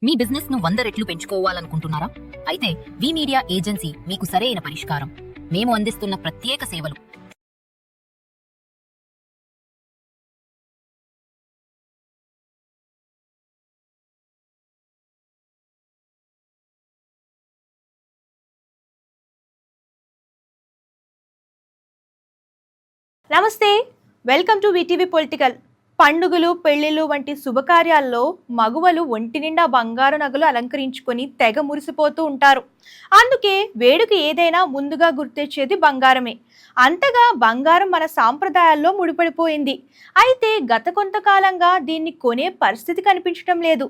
మీ business ను 100 రెట్లు పెంచుకోవాలనుకుంటున్నారా? అయితే వి మీడియా ఏజెన్సీ మీకు సరైన పరిష్కారం. మేము అందిస్తున్న ప్రత్యేక సేవలు. నమస్తే, వెల్కమ్ టు విటీవీ పొలిటికల్. పండుగలు, పెళ్లిళ్ళు వంటి శుభకార్యాల్లో మగువలు ఒంటి నిండా బంగారు నగలు అలంకరించుకొని తెగ మురిసిపోతూ ఉంటారు. అందుకే వేడుక ఏదైనా ముందుగా గుర్తొచ్చేది బంగారమే. అంతగా బంగారం మన సాంప్రదాయాల్లో ముడిపడిపోయింది. అయితే గత కొంతకాలంగా దీన్ని కొనే పరిస్థితి కనిపించడం లేదు.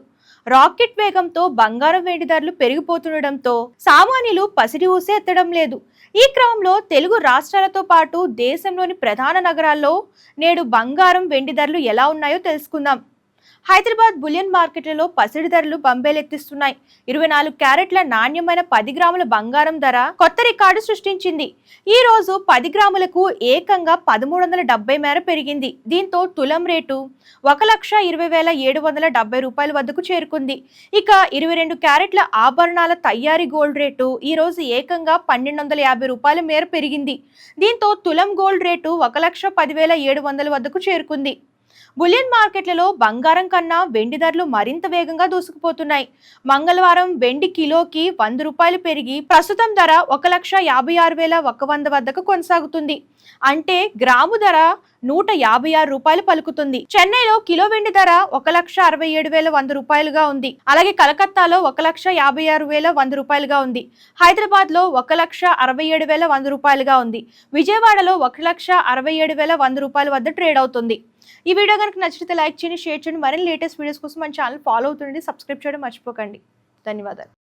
రాకెట్ వేగంతో బంగారం వెండి ధరలు పెరిగిపోతుండటంతో సామాన్యులు పసిడి ఊసే ఎత్తడం లేదు. ఈ క్రమంలో తెలుగు రాష్ట్రాలతో పాటు దేశంలోని ప్రధాన నగరాల్లో నేడు బంగారం వెండి ధరలు ఎలా ఉన్నాయో తెలుసుకుందాం. హైదరాబాద్ బులియన్ మార్కెట్లలో పసిడి ధరలు బంబేలెత్తిస్తున్నాయి. 24 క్యారెట్ల నాణ్యమైన 10 గ్రాముల బంగారం ధర కొత్త రికార్డు సృష్టించింది. ఈ రోజు 10 గ్రాములకు ఏకంగా 1370 మేర పెరిగింది. దీంతో తులం రేటు 1,20,770 రూపాయల వద్దకు చేరుకుంది. ఇక 22 క్యారెట్ల ఆభరణాల తయారీ గోల్డ్ రేటు ఈ రోజు ఏకంగా 1250 రూపాయల మేర పెరిగింది. దీంతో తులం గోల్డ్ రేటు 1,10,700 వద్దకు చేరుకుంది. బులియన్ మార్కెట్లలో బంగారం కన్నా వెండి ధరలు మరింత వేగంగా దూసుకుపోతున్నాయి. మంగళవారం వెండి కిలోకి 100 రూపాయలు పెరిగి ప్రస్తుతం ధర 1,56,100 వద్దకు కొనసాగుతుంది. అంటే గ్రాము ధర 156 రూపాయలు పలుకుతుంది. చెన్నైలో కిలో వెండి ధర 1,67,100 రూపాయలుగా ఉంది. అలాగే కలకత్తాలో 1,56,100 రూపాయలుగా ఉంది. హైదరాబాద్ లో 1,67,100 రూపాయలుగా ఉంది. విజయవాడలో 1,67,100 రూపాయల వద్ద ట్రేడ్ అవుతుంది. ఈ వీడియో కనుక నచ్చితే లైక్ చేయండి, షేర్ చేయండి. మరిన్ని లేటెస్ట్ వీడియోస్ కోసం మన ఛానల్ ఫాలో అవుతుండండి, సబ్స్క్రైబ్ చేయడం మర్చిపోకండి. ధన్యవాదాలు.